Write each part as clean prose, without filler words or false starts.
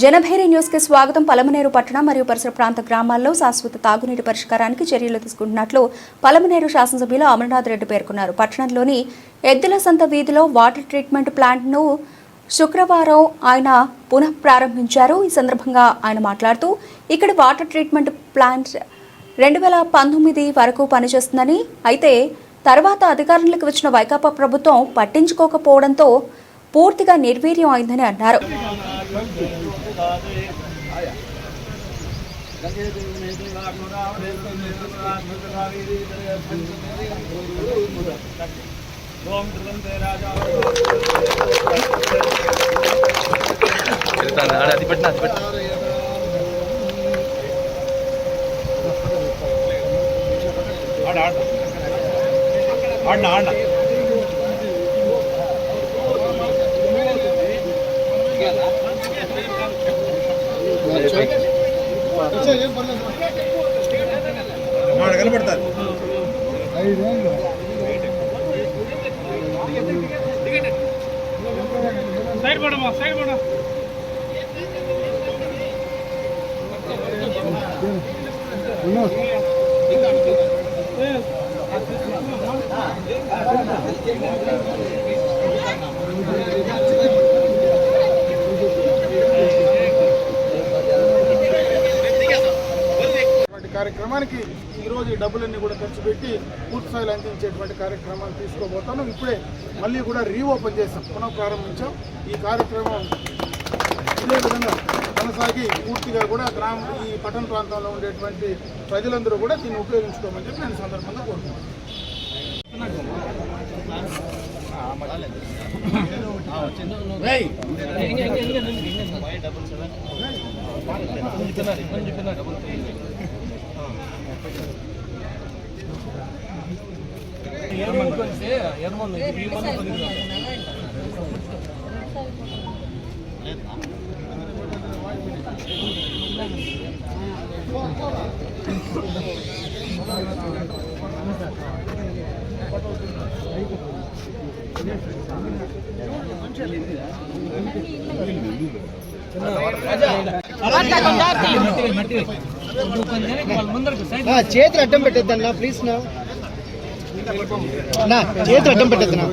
Janabheri news కి స్వాగతం. పలమనేరు పట్టణ మరియు పరిసర ప్రాంత గ్రామాల్లో శాశ్వత తాగునీటి పరిష్కారానికి చర్యలు తీసుకుంటున్నట్లు పలమనేరు శాసనసభ్యులు అమర్నాథ్ రెడ్డి పేర్కొన్నారు. పట్టణంలోని ఎద్దుల సంత వీధిలో వాటర్ ట్రీట్మెంట్ ప్లాంట్ ను శుక్రవారం ఆయన పునః ప్రారంభించారు. ఈ సందర్భంగా ఆయన మాట్లాడుతూ ఇక్కడ వాటర్ ట్రీట్మెంట్ ప్లాంట్ 2019 వరకు పనిచేస్తుందని, అయితే తర్వాత అధికారంలోకి వచ్చిన వైకాపా ప్రభుత్వం పట్టించుకోకపోవడంతో పూర్తిగా నిర్వీర్యం అయిందని అన్నారు. కార్యక్రమానికి ఈరోజు ఈ డబ్బులన్నీ కూడా ఖర్చు పెట్టి పూర్తి స్థాయిలో అందించేటువంటి కార్యక్రమాలు తీసుకోబోతాను. ఇప్పుడే మళ్ళీ కూడా రీఓపెన్ చేసాం, పునః ప్రారంభించాం. ఈ కార్యక్రమం ఇదే విధంగా కొనసాగి పూర్తిగా కూడా ఈ పట్టణ ప్రాంతంలో ఉండేటువంటి ప్రజలందరూ కూడా దీన్ని ఉపయోగించుకోమని చెప్పి నేను సందర్భంగా కోరుతున్నాను. చేతులు అడ్డం పెట్టద్దన్నా ప్లీజ్ నా చేతులు అడ్డం పెట్టద్దన్నా.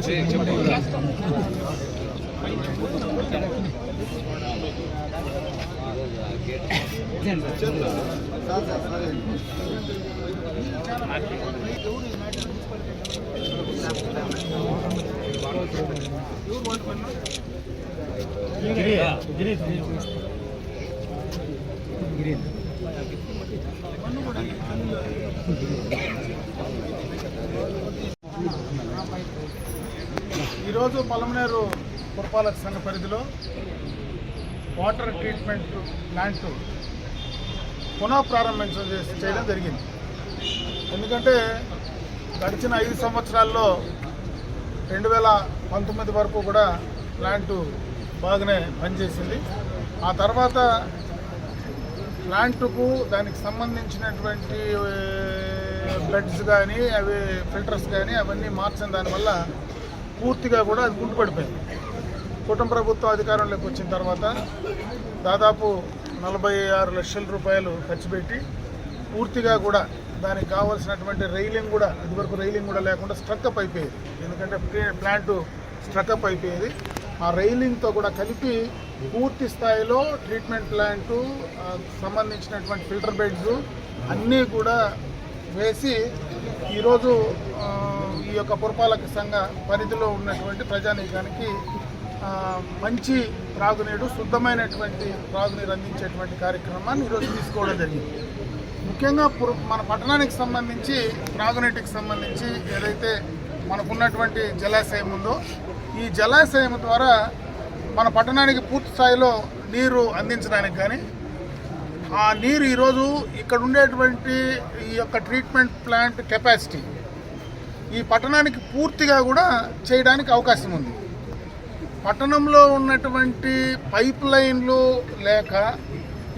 ఈరోజు పలమనేరు పురపాలక సంఘ పరిధిలో వాటర్ ట్రీట్మెంట్ ప్లాంట్ పునః ప్రారంభించడం చేయడం జరిగింది. ఎందుకంటే గడిచిన 5 సంవత్సరాల్లో 2019 వరకు కూడా ప్లాంటు బాగానే పనిచేసింది. ఆ తర్వాత ప్లాంటుకు దానికి సంబంధించినటువంటి బెడ్స్ కానీ అవి ఫిల్టర్స్ కానీ అవన్నీ మార్చిన దానివల్ల పూర్తిగా కూడా అది కుంటుపడిపోయింది. కుటుంబ ప్రభుత్వం అధికారంలోకి వచ్చిన తర్వాత దాదాపు 46 లక్షల రూపాయలు ఖర్చు పెట్టి పూర్తిగా కూడా దానికి కావాల్సినటువంటి రైలింగ్ కూడా, ఇదివరకు రైలింగ్ కూడా లేకుండా స్ట్రక్అప్ అయిపోయేది. ఎందుకంటే ప్లాంటు స్ట్రక్అప్ అయిపోయేది. ఆ రైలింగ్తో కూడా కలిపి పూర్తి స్థాయిలో ట్రీట్మెంట్ ప్లాంటు సంబంధించినటువంటి ఫిల్టర్ బెడ్స్ అన్నీ కూడా వేసి ఈరోజు ఈ యొక్క పురపాలక సంఘ పరిధిలో ఉన్నటువంటి ప్రజానీకానికి మంచి త్రాగునీరు, శుద్ధమైనటువంటి త్రాగునీరు అందించేటువంటి కార్యక్రమాన్ని ఈరోజు తీసుకోవడం జరిగింది. ముఖ్యంగా మన పట్టణానికి సంబంధించి త్రాగునీటికి సంబంధించి ఏదైతే మనకున్నటువంటి జలాశయం ఉందో, ఈ జలాశయం ద్వారా మన పట్టణానికి పూర్తి స్థాయిలో నీరు అందించడానికి కానీ, ఆ నీరు ఈరోజు ఇక్కడ ఉండేటువంటి ఈ యొక్క ట్రీట్మెంట్ ప్లాంట్ కెపాసిటీ ఈ పట్టణానికి పూర్తిగా కూడా చేయడానికి అవకాశం ఉంది. పట్టణంలో ఉన్నటువంటి పైప్ లైన్లు లేక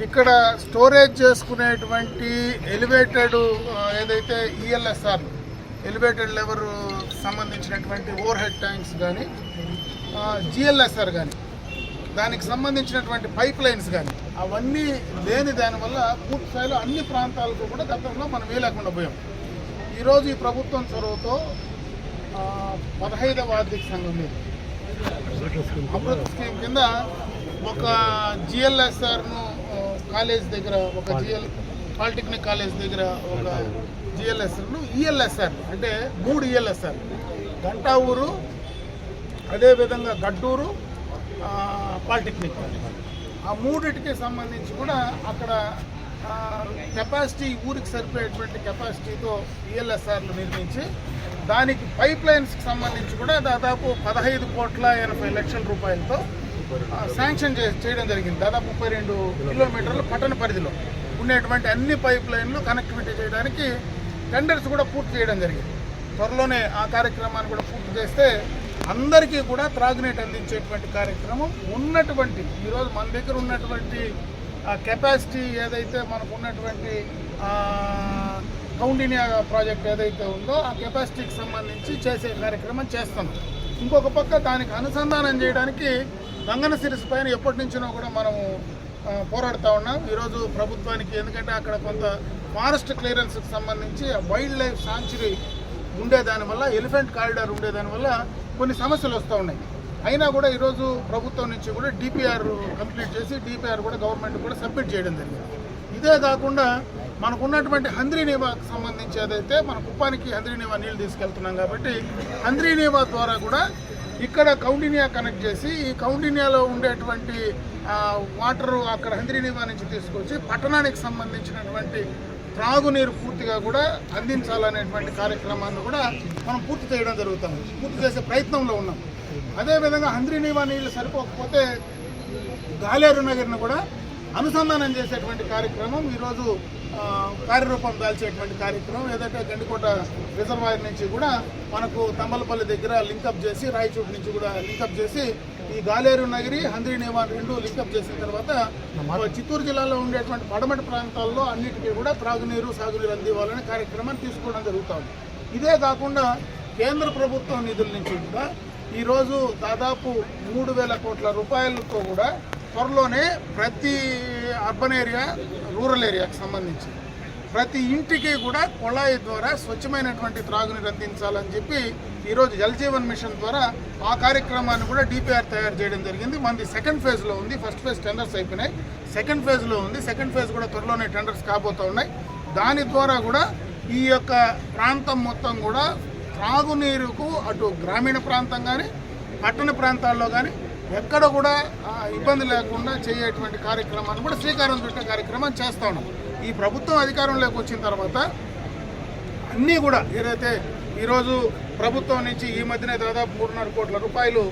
ఇక్కడ స్టోరేజ్ చేసుకునేటువంటి ఎలివేటెడ్ ఏదైతే ఈఎల్ఎస్ఆర్ ఎలివేటెడ్ లెవెల్ సంబంధించినటువంటి ఓవర్ హెడ్ ట్యాంక్స్ కానీ జిఎల్ఎస్ఆర్ కానీ దానికి సంబంధించినటువంటి పైప్ లైన్స్ కానీ అవన్నీ లేని దానివల్ల పూర్తి స్థాయిలో అన్ని ప్రాంతాలకు కూడా గతంలో మనం వేయలేకుండా పోయాం. ఈరోజు ఈ ప్రభుత్వం చొరవతో 15వ ఆర్థిక సంఘం మీద అమృత్ స్కీమ్ కింద ఒక జిఎల్ఎస్ఆర్ను కాలేజ్ దగ్గర ఒక పాలిటెక్నిక్ కాలేజ్ దగ్గర ఒక జిఎల్ఎస్ఆర్ను ఈఎల్ఎస్ఆర్ అంటే 3 ఈఎల్ఎస్ఆర్ గంటావూరు, అదేవిధంగా గడ్డూరు, పాలిటెక్నిక్ ఆ మూడింటికి సంబంధించి కూడా అక్కడ కెపాసిటీ ఊరికి సరిపోయేటువంటి కెపాసిటీతో ఈఎల్ఎస్ఆర్లు నిర్మించి దానికి పైప్ లైన్స్కి సంబంధించి కూడా దాదాపు 15,80,00,000 రూపాయలతో శాంక్షన్ చేయడం జరిగింది. దాదాపు 32 కిలోమీటర్ల పట్టణ పరిధిలో ఉండేటువంటి అన్ని పైప్ లైన్లు కనెక్టివిటీ చేయడానికి టెండర్స్ కూడా పూర్తి చేయడం జరిగింది. త్వరలోనే ఆ కార్యక్రమాన్ని కూడా పూర్తి చేస్తే అందరికీ కూడా త్రాగునీటి అందించేటువంటి కార్యక్రమం ఉన్నటువంటి ఈరోజు మన దగ్గర ఉన్నటువంటి కెపాసిటీ ఏదైతే మనకు ఉన్నటువంటి కౌండిన్యా ప్రాజెక్ట్ ఏదైతే ఉందో ఆ కెపాసిటీకి సంబంధించి చేసే కార్యక్రమం చేస్తాం. ఇంకొక పక్క దానికి అనుసంధానం చేయడానికి గంగన సిరీస్ పైన ఎప్పటి నుంచినో కూడా మనము పోరాడుతూ ఉన్నాం. ఈరోజు ప్రభుత్వానికి ఎందుకంటే అక్కడ కొంత ఫారెస్ట్ క్లియరెన్స్కి సంబంధించి వైల్డ్ లైఫ్ సాంచురీ ఉండేదానివల్ల, ఎలిఫెంట్ కారిడార్ ఉండేదానివల్ల కొన్ని సమస్యలు వస్తూ ఉన్నాయి. అయినా కూడా ఈరోజు ప్రభుత్వం నుంచి కూడా డిపిఆర్ కంప్లీట్ చేసి డిపిఆర్ కూడా గవర్నమెంట్ కూడా సబ్మిట్ చేయడం జరిగింది. ఇదే కాకుండా మనకున్నటువంటి హంద్రీనీవాకి సంబంధించి ఏదైతే మన కుప్పానికి హంద్రీనీవా నీళ్ళు తీసుకెళ్తున్నాం కాబట్టి హంద్రీనీవా ద్వారా కూడా ఇక్కడ కౌండిన్యా కనెక్ట్ చేసి ఈ కౌండిన్యాలో ఉండేటువంటి వాటరు అక్కడ హంద్రీనీవా నుంచి తీసుకొచ్చి పట్టణానికి సంబంధించినటువంటి త్రాగునీరు పూర్తిగా కూడా అందించాలనేటువంటి కార్యక్రమాన్ని కూడా మనం పూర్తి చేయడం జరుగుతుంది. పూర్తి చేసే ప్రయత్నంలో ఉన్నాం. అదేవిధంగా హంద్రీనీవా నీళ్లు సరిపోకపోతే గాలేరు నగర్ను కూడా అనుసంధానం చేసేటువంటి కార్యక్రమం ఈరోజు కార్యరూపం దాల్చేటువంటి కార్యక్రమం ఏదైతే గండికోట రిజర్వాయర్ నుంచి కూడా మనకు తంబలపల్లి దగ్గర లింకప్ చేసి రాయచూటి నుంచి కూడా లింకప్ చేసి ఈ గాలేరు నగరి హంద్రీనీవా రెండు లింకప్ చేసిన తర్వాత చిత్తూరు జిల్లాలో ఉండేటువంటి పడమటి ప్రాంతాల్లో అన్నిటికీ కూడా త్రాగునీరు సాగునీరు అందివ్వాలనే కార్యక్రమాన్ని తీసుకోవడం జరుగుతుంది. ఇదే కాకుండా కేంద్ర ప్రభుత్వం నిధుల నుంచి కూడా ఈరోజు దాదాపు 3,000 కోట్ల రూపాయలతో కూడా త్వరలోనే ప్రతి అర్బన్ ఏరియా, రూరల్ ఏరియాకి సంబంధించి ప్రతి ఇంటికి కూడా కొళాయి ద్వారా స్వచ్ఛమైనటువంటి త్రాగునీరు అందించాలని చెప్పి ఈరోజు జల్ జీవన్ మిషన్ ద్వారా ఆ కార్యక్రమాన్ని కూడా డిపిఆర్ తయారు చేయడం జరిగింది. మనది సెకండ్ ఫేజ్లో ఉంది. ఫస్ట్ ఫేజ్ టెండర్స్ అయిపోయినాయి, సెకండ్ ఫేజ్లో ఉంది. సెకండ్ ఫేజ్ కూడా త్వరలోనే టెండర్స్ కాబోతూ ఉన్నాయి. దాని ద్వారా కూడా ఈ యొక్క ప్రాంతం మొత్తం కూడా త్రాగునీరుకు అటు గ్రామీణ ప్రాంతం కానీ పట్టణ ప్రాంతాల్లో కానీ ఎక్కడ కూడా ఇబ్బంది లేకుండా చేయటువంటి కార్యక్రమాన్ని కూడా శ్రీకారం చుట్టే కార్యక్రమం చేస్తూ ఉన్నాం. ఈ ప్రభుత్వం అధికారంలోకి వచ్చిన తర్వాత అన్నీ కూడా ఏదైతే ఈరోజు ప్రభుత్వం నుంచి ఈ మధ్యనే దాదాపు 3.5 కోట్ల రూపాయలు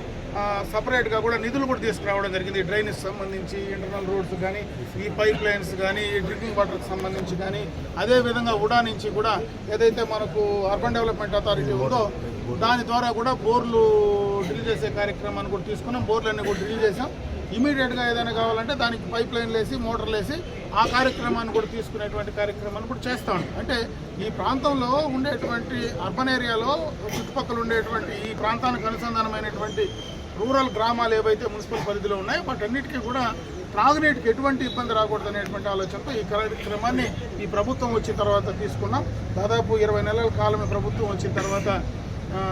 సపరేట్గా కూడా నిధులు కూడా తీసుకురావడం జరిగింది. డ్రైనేజ్ సంబంధించి, ఇంటర్నల్ రోడ్స్ కానీ, ఈ పైప్ లైన్స్ కానీ, ఈ డ్రింకింగ్ వాటర్కి సంబంధించి కానీ, అదేవిధంగా ఉడా నుంచి కూడా ఏదైతే మనకు అర్బన్ డెవలప్మెంట్ అథారిటీ ఉందో దాని ద్వారా కూడా బోర్లు డ్రిల్ చేసే కార్యక్రమాన్ని కూడా తీసుకున్నాం. బోర్లన్నీ కూడా డ్రిల్ చేసాం. ఇమీడియట్గా ఏదైనా కావాలంటే దానికి పైప్ లైన్లు వేసి మోటార్లు వేసి ఆ కార్యక్రమాన్ని కూడా తీసుకునేటువంటి కార్యక్రమాన్ని కూడా చేస్తాం. అంటే ఈ ప్రాంతంలో ఉండేటువంటి అర్బన్ ఏరియాలో చుట్టుపక్కల ఉండేటువంటి ఈ ప్రాంతానికి అనుసంధానమైనటువంటి రూరల్ గ్రామాలు ఏవైతే మున్సిపల్ పరిధిలో ఉన్నాయో వాటన్నిటికీ కూడా త్రాగునీటికి ఎటువంటి ఇబ్బంది రాకూడదు అనేటువంటి ఆలోచనతో ఈ కార్యక్రమాన్ని ఈ ప్రభుత్వం వచ్చిన తర్వాత తీసుకున్నాం. దాదాపు 20 నెలల కాలం ప్రభుత్వం వచ్చిన తర్వాత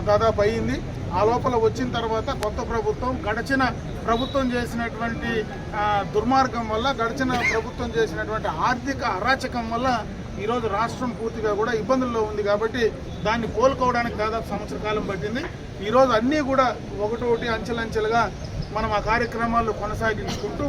దాదాపు అయ్యింది. ఆ లోపల వచ్చిన తర్వాత కొత్త ప్రభుత్వం గడిచిన ప్రభుత్వం చేసినటువంటి దుర్మార్గం వల్ల, గడిచిన ప్రభుత్వం చేసినటువంటి ఆర్థిక అరాచకం వల్ల ఈరోజు రాష్ట్రం పూర్తిగా కూడా ఇబ్బందుల్లో ఉంది. కాబట్టి దాన్ని కోలుకోవడానికి దాదాపు సంవత్సర కాలం పట్టింది. ఈరోజు అన్నీ కూడా ఒకటి అంచెలంచెలుగా మనం ఆ కార్యక్రమాలు కొనసాగించుకుంటూ